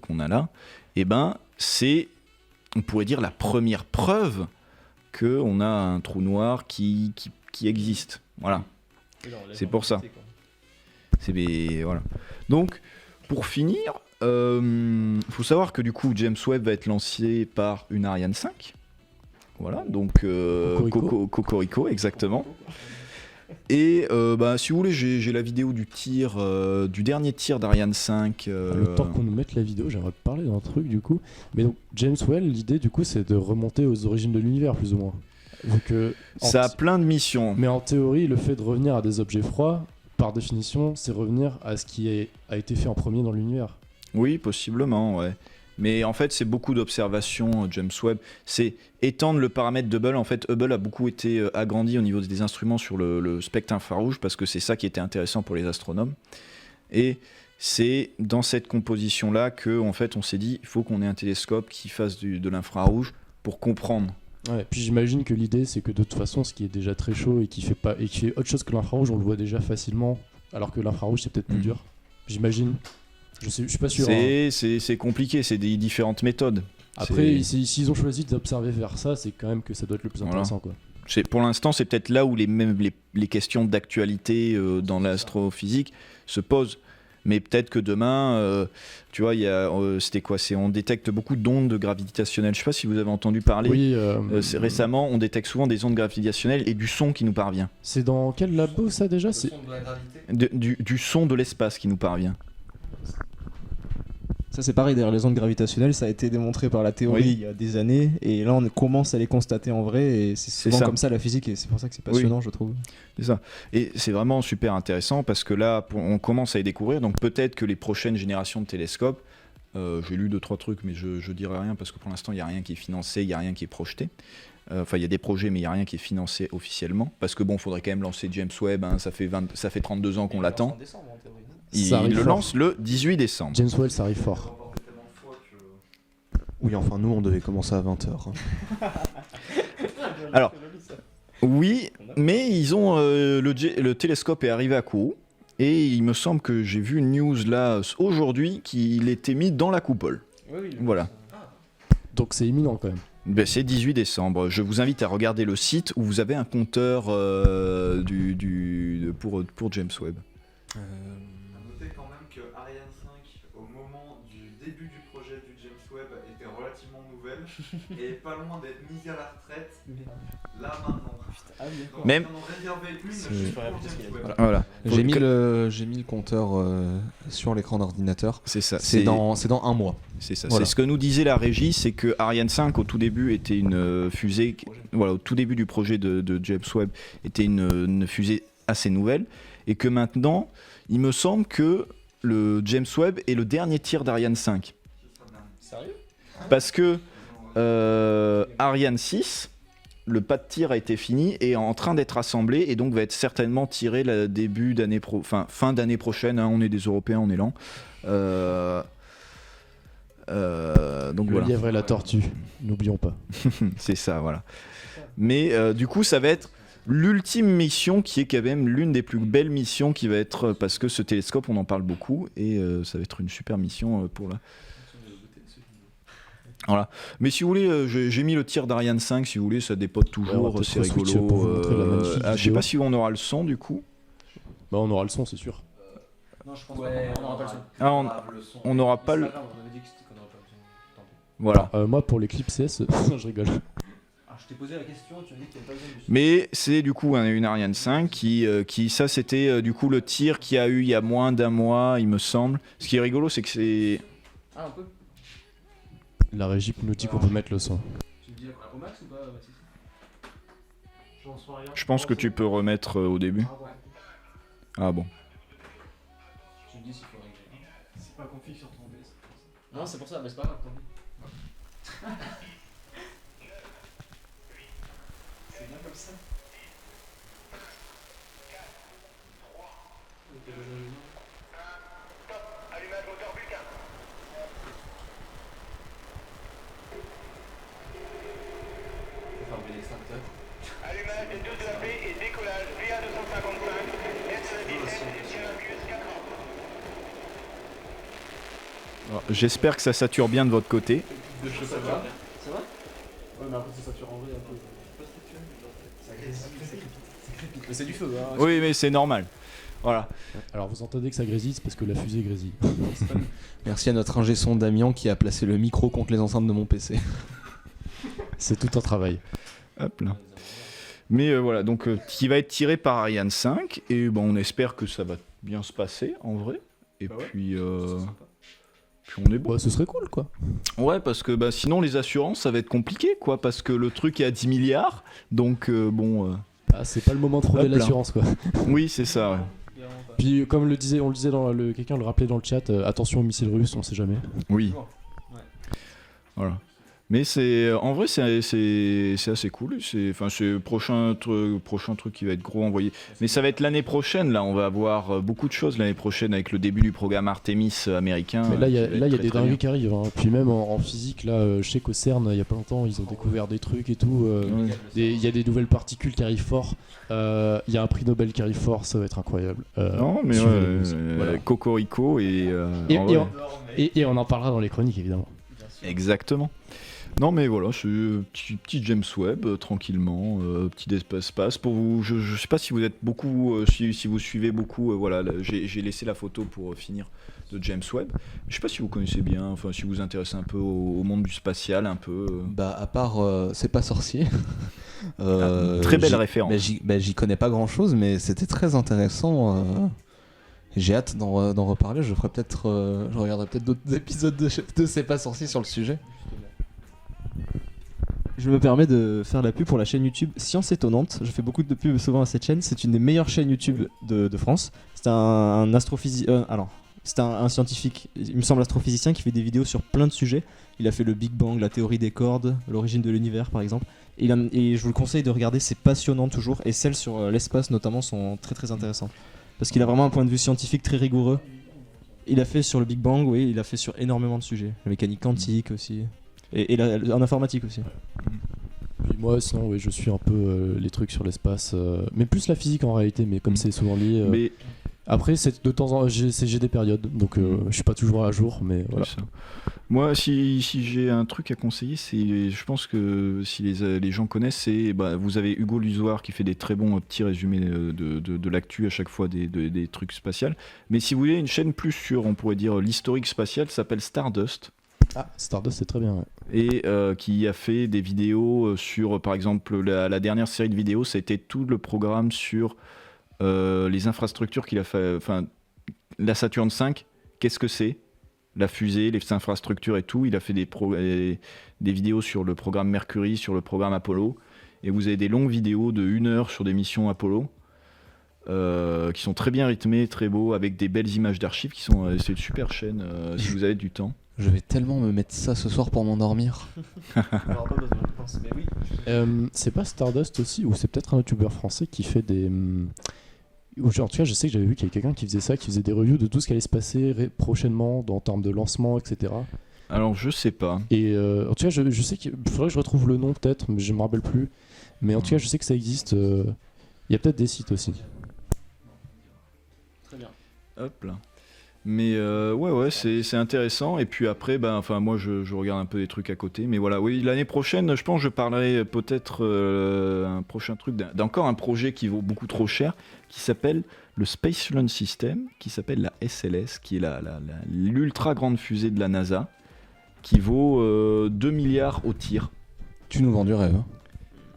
Speaker 1: qu'on a là, et ben c'est, on pourrait dire, la première preuve qu'on a un trou noir qui existe. Voilà. C'est pour ça. Voilà. Donc, pour finir, faut savoir que du coup, James Webb va être lancé par une Ariane 5. Voilà, donc Cocorico, exactement. Et si vous voulez, j'ai la vidéo du dernier tir d'Ariane 5.
Speaker 4: Le temps qu'on nous mette la vidéo, j'aimerais parler d'un truc du coup. Mais donc, James Webb, l'idée du coup, c'est de remonter aux origines de l'univers, plus ou moins. Donc,
Speaker 1: ça a plein de missions.
Speaker 4: Mais en théorie, le fait de revenir à des objets froids, par définition, c'est revenir à ce qui a été fait en premier dans l'univers.
Speaker 1: Oui, possiblement, ouais. Mais en fait, c'est beaucoup d'observations, James Webb. C'est étendre le paramètre d'Hubble. En fait, Hubble a beaucoup été agrandi au niveau des instruments sur le spectre infrarouge, parce que c'est ça qui était intéressant pour les astronomes. Et c'est dans cette composition-là qu'en fait, on s'est dit, il faut qu'on ait un télescope qui fasse de l'infrarouge pour comprendre.
Speaker 4: Ouais, puis j'imagine que l'idée, c'est que de toute façon, ce qui est déjà très chaud et qui fait autre chose que l'infrarouge, on le voit déjà facilement, alors que l'infrarouge, c'est peut-être plus dur. J'imagine. Je suis pas sûr.
Speaker 1: C'est compliqué, c'est des différentes méthodes.
Speaker 4: Après, s'ils ont choisi d'observer vers ça, c'est quand même que ça doit être le plus intéressant, quoi.
Speaker 1: Pour l'instant, c'est peut-être là où les questions d'actualité dans l'astrophysique se posent. Mais peut-être que demain, tu vois, c'était quoi ? On détecte beaucoup d'ondes gravitationnelles. Je sais pas si vous avez entendu parler.
Speaker 4: Oui.
Speaker 1: Récemment, on détecte souvent des ondes gravitationnelles et du son qui nous parvient.
Speaker 4: C'est dans quel labo ça déjà ?
Speaker 3: Le son de la gravité.
Speaker 1: Du son de l'espace qui nous parvient.
Speaker 5: Ça c'est pareil, d'ailleurs les ondes gravitationnelles, ça a été démontré par la théorie il y a des années, et là on commence à les constater en vrai, et c'est souvent comme ça la physique, et c'est pour ça que c'est passionnant, je trouve.
Speaker 1: C'est ça. Et c'est vraiment super intéressant parce que là, on commence à les découvrir, donc peut-être que les prochaines générations de télescopes, j'ai lu 2-3 trucs, mais je dirais rien parce que pour l'instant il n'y a rien qui est financé, il n'y a rien qui est projeté. Enfin, il y a des projets, mais il n'y a rien qui est financé officiellement. Parce que bon, il faudrait quand même lancer James Webb, hein, ça fait 32 ans qu'on l'attend. Il le lance le 18 décembre.
Speaker 4: James Webb, ça arrive fort.
Speaker 2: Oui, enfin, nous, on devait commencer à 20h.
Speaker 1: Alors, oui, mais ils ont le télescope est arrivé à Kourou. Et il me semble que j'ai vu une news là aujourd'hui qu'il était mis dans la coupole. Voilà.
Speaker 4: Donc c'est imminent quand même.
Speaker 1: Ben, c'est 18 décembre. Je vous invite à regarder le site où vous avez un compteur pour James Webb.
Speaker 3: Notez quand même que Ariane 5, au moment du début du projet du James Webb, était relativement nouvelle et pas loin d'être mise à la retraite. Là maintenant. Donc,
Speaker 1: Même.
Speaker 3: on en a réservé une juste pour James Webb.
Speaker 1: Voilà.
Speaker 2: J'ai mis le compteur sur l'écran d'ordinateur.
Speaker 1: C'est ça.
Speaker 2: C'est dans un mois.
Speaker 1: C'est ça.
Speaker 2: Voilà.
Speaker 1: C'est ce que nous disait la régie, c'est que Ariane 5 au tout début était une fusée. Voilà, au tout début du projet de James Webb était une fusée assez nouvelle, et que maintenant, il me semble que le James Webb est le dernier tir d'Ariane 5.
Speaker 5: Sérieux ?
Speaker 1: Parce que Ariane 6, le pas de tir a été fini et est en train d'être assemblé, et donc va être certainement tiré fin d'année prochaine. Hein, on est des Européens, on est lents. Donc
Speaker 4: Le
Speaker 1: voilà.
Speaker 4: lièvre et la tortue, n'oublions pas.
Speaker 1: C'est ça, voilà. Mais du coup, ça va être l'ultime mission, qui est quand même l'une des plus belles missions qui va être, parce que ce télescope, on en parle beaucoup, et ça va être une super mission pour là. Voilà. Mais si vous voulez, j'ai mis le tir d'Ariane 5, si vous voulez, ça dépote toujours,
Speaker 4: peut-être
Speaker 1: c'est
Speaker 4: switcher
Speaker 1: rigolo.
Speaker 4: pour vous montrer la magnifique
Speaker 1: Je sais
Speaker 4: vidéo.
Speaker 1: pas si on aura le son du coup.
Speaker 4: Bah on aura le son, c'est sûr.
Speaker 5: Non, je pense qu'on n'aura pas le son.
Speaker 1: Ah, on n'aura pas le.
Speaker 5: On avait dit qu'on n'aurait pas le son. Tant pis.
Speaker 1: Voilà.
Speaker 4: Moi pour l'éclipse CS, non je rigole.
Speaker 5: Ah, je t'ai posé la question, tu m'as dit qu'il n'y avait pas besoin du son.
Speaker 1: Mais c'est du coup une Ariane 5 qui ça c'était du coup le tir qu'il y a eu il y a moins d'un mois, il me semble. Ce qui est rigolo, c'est que c'est.
Speaker 5: Ah, on peut ?
Speaker 4: La régie nous dit qu'on peut mettre le son.
Speaker 5: Tu me dis au max ou pas, Mathis ?
Speaker 1: Je pense que tu peux remettre au début.
Speaker 5: Ah, ouais.
Speaker 1: Ah bon.
Speaker 5: Tu me dis s'il faut régler.
Speaker 4: C'est pas config sur ton DS.
Speaker 5: Non, c'est pour ça, mais c'est pas grave. C'est bien comme ça.
Speaker 6: Allumage moteur Vulcain. Allumage des 2 de la paix et décollage via 255 S-17 4 ans.
Speaker 1: Alors, j'espère que ça sature bien de votre côté.
Speaker 5: Ça va?
Speaker 4: Ouais, mais après ça sature en vrai un peu.
Speaker 5: Mais c'est du feu, hein.
Speaker 1: Oui, mais c'est normal. Voilà.
Speaker 4: Alors vous entendez que ça grésille, c'est parce que la fusée grésille.
Speaker 2: Merci à notre ingé son Damien qui a placé le micro contre les enceintes de mon PC.
Speaker 4: C'est tout un travail.
Speaker 1: Hop là. Mais voilà, donc qui va être tiré par Ariane 5 et bon, on espère que ça va bien se passer en vrai. Et puis on est bon.
Speaker 4: Bah, ce serait cool quoi.
Speaker 1: Ouais, parce que bah, sinon les assurances ça va être compliqué quoi, parce que le truc est à 10 milliards, donc bon.
Speaker 4: Ah, c'est pas le moment de frauder
Speaker 1: Hop là.
Speaker 4: l'assurance quoi.
Speaker 1: Oui, c'est ça. Ouais.
Speaker 4: Puis comme on le disait dans quelqu'un le rappelait dans le chat, attention aux missiles russes, on sait jamais.
Speaker 1: Oui. Voilà. Mais c'est en vrai c'est assez cool. C'est le prochain truc qui va être gros envoyé. Mais ça va être l'année prochaine là. On va avoir beaucoup de choses l'année prochaine avec le début du programme Artemis américain.
Speaker 4: Mais là il y a des
Speaker 1: très
Speaker 4: dingueries
Speaker 1: bien.
Speaker 4: qui arrivent. Hein. Puis même en physique là, je sais qu'au CERN il y a pas longtemps ils ont découvert des trucs et tout. Il y a des nouvelles particules qui arrivent fort. Il y a un prix Nobel qui arrive fort. Ça va être incroyable.
Speaker 1: Non mais
Speaker 4: voilà.
Speaker 1: Cocorico et
Speaker 4: Et on en parlera dans les chroniques évidemment.
Speaker 1: exactement. Non mais voilà, c'est petit James Webb, tranquillement, petit espace. Pour vous, je sais pas si vous êtes beaucoup, si vous suivez beaucoup, voilà, j'ai laissé la photo pour finir de James Webb. Je sais pas si vous connaissez bien, enfin si vous vous intéressez un peu au monde du spatial, un peu.
Speaker 2: Bah à part C'est pas sorcier.
Speaker 1: Très belle référence.
Speaker 2: J'y connais pas grand chose, mais c'était très intéressant. J'ai hâte d'en reparler. Je regarderai peut-être d'autres épisodes de C'est pas sorcier sur le sujet.
Speaker 5: Je me permets de faire la pub pour la chaîne YouTube Science Étonnante. Je fais beaucoup de pubs souvent à cette chaîne. C'est une des meilleures chaînes YouTube de France. C'est un astrophysicien. C'est un scientifique, il me semble astrophysicien, qui fait des vidéos sur plein de sujets. Il a fait le Big Bang, la théorie des cordes, l'origine de l'univers par exemple. Et je vous le conseille de regarder, c'est passionnant toujours. Et celles sur l'espace notamment sont très très intéressantes. Parce qu'il a vraiment un point de vue scientifique très rigoureux. Il a fait sur le Big Bang, oui, il a fait sur énormément de sujets. La mécanique quantique aussi. Et en informatique aussi.
Speaker 4: Puis moi sinon oui, je suis un peu les trucs sur l'espace, mais plus la physique en réalité, mais comme c'est souvent lié.
Speaker 1: Mais
Speaker 4: Après c'est de temps en temps j'ai des périodes, donc je suis pas toujours à jour, mais voilà.
Speaker 1: ça. Moi, si j'ai un truc à conseiller, c'est, je pense que si les gens connaissent, c'est, vous avez Hugo Luzoir qui fait des très bons petits résumés de l'actu à chaque fois des trucs spatials. Mais si vous voulez une chaîne plus sur, on pourrait dire, l'historique spatial, ça s'appelle Stardust.
Speaker 4: Ah, Stardust c'est très bien. Ouais.
Speaker 1: Et qui a fait des vidéos sur, par exemple, la dernière série de vidéos, ça a été tout le programme sur les infrastructures qu'il a fait, enfin, la Saturn V, qu'est-ce que c'est ? La fusée, les infrastructures et tout. Il a fait des vidéos sur le programme Mercury, sur le programme Apollo. Et vous avez des longues vidéos de 1 heure sur des missions Apollo qui sont très bien rythmées, très beaux, avec des belles images d'archives. C'est une super chaîne si vous avez du temps.
Speaker 2: Je vais tellement me mettre ça ce soir pour m'endormir.
Speaker 4: C'est pas Stardust aussi, ou c'est peut-être un youtubeur français qui fait des... Ou en tout cas, je sais que j'avais vu qu'il y avait quelqu'un qui faisait ça, qui faisait des reviews de tout ce qui allait se passer prochainement en termes de lancement, etc.
Speaker 1: Alors, je sais pas.
Speaker 4: Et en tout cas, je sais qu'il faudrait que je retrouve le nom peut-être, mais je me rappelle plus. Mais en tout cas, je sais que ça existe. Il y a peut-être des sites aussi.
Speaker 5: Très bien.
Speaker 1: Hop là. Mais ouais, c'est intéressant. Et puis après, moi, je regarde un peu des trucs à côté. Mais voilà, oui, l'année prochaine, je pense que je parlerai peut-être un prochain truc d'encore un projet qui vaut beaucoup trop cher, qui s'appelle le Space Launch System, qui s'appelle la SLS, qui est l'ultra grande fusée de la NASA, qui vaut 2 milliards au tir.
Speaker 2: Tu nous vends du rêve. Hein.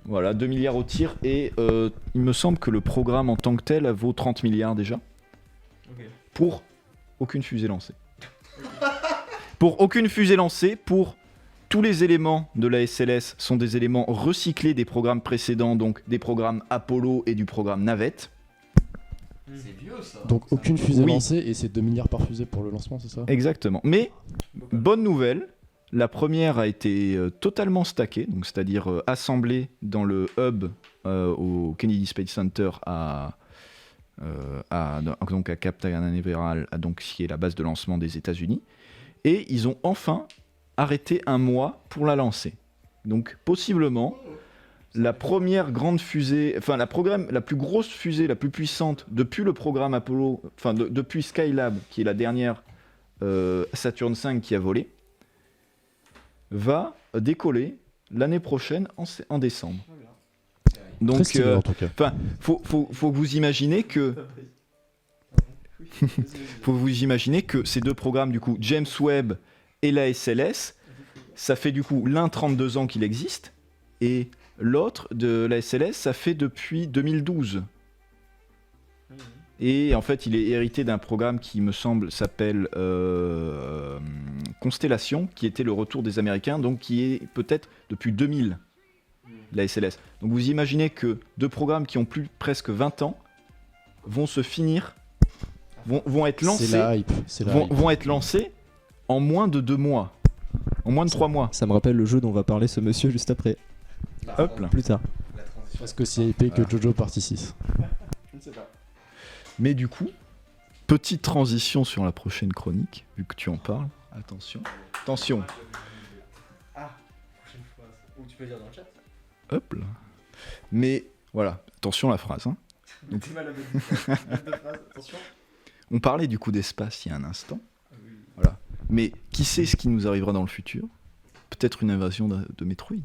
Speaker 1: Voilà, 2 milliards au tir. Et il me semble que le programme en tant que tel vaut 30 milliards déjà.
Speaker 5: Ok.
Speaker 1: Pour aucune fusée lancée. Pour aucune fusée lancée, pour tous les éléments de la SLS sont des éléments recyclés des programmes précédents, donc des programmes Apollo et du programme Navette.
Speaker 2: C'est vieux ça.
Speaker 4: Donc aucune fusée
Speaker 1: Oui.
Speaker 4: lancée et c'est 2 milliards par fusée pour le lancement, c'est ça?
Speaker 1: Exactement. Mais, bonne nouvelle, la première a été totalement stackée, donc c'est-à-dire assemblée dans le hub au Kennedy Space Center donc à Cap Canaveral, donc qui est la base de lancement des États-Unis. Et ils ont enfin arrêté un mois pour la lancer. Donc possiblement la première grande fusée, enfin la plus grosse fusée, la plus puissante depuis le programme Apollo, enfin depuis Skylab, qui est la dernière Saturn V qui a volé, va décoller l'année prochaine en décembre.
Speaker 4: Très
Speaker 1: Donc,
Speaker 4: stylé, en tout cas.
Speaker 1: faut que vous imaginez que ces deux programmes, du coup, James Webb et la SLS, ça fait du coup l'un 32 ans qu'il existe et l'autre de la SLS, ça fait depuis 2012. Et en fait, il est hérité d'un programme qui me semble s'appelle Constellation, qui était le retour des Américains, donc qui est peut-être depuis 2000, la SLS. Donc vous imaginez que deux programmes qui ont plus presque 20 ans vont se finir, vont être lancés,
Speaker 4: C'est la hype.
Speaker 1: vont être lancés en moins de 2 mois, en moins de 3 mois.
Speaker 5: Ça me rappelle le jeu dont va parler ce monsieur juste après.
Speaker 1: Hop là.
Speaker 5: Plus tard.
Speaker 4: Presque aussi épais que Jojo Party 6.
Speaker 1: Mais du coup, petite transition sur la prochaine chronique, vu que tu en parles. Attention. Attention.
Speaker 2: Prochaine fois. Ou tu peux dire dans le chat.
Speaker 1: Hop là. Mais voilà, attention à la phrase. Hein. Donc,
Speaker 2: T'es mal avec de phrases, attention.
Speaker 1: on parlait du coup d'espace il y a un instant. Voilà. Mais qui sait ce qui nous arrivera dans le futur? Peut-être une invasion de Metroid.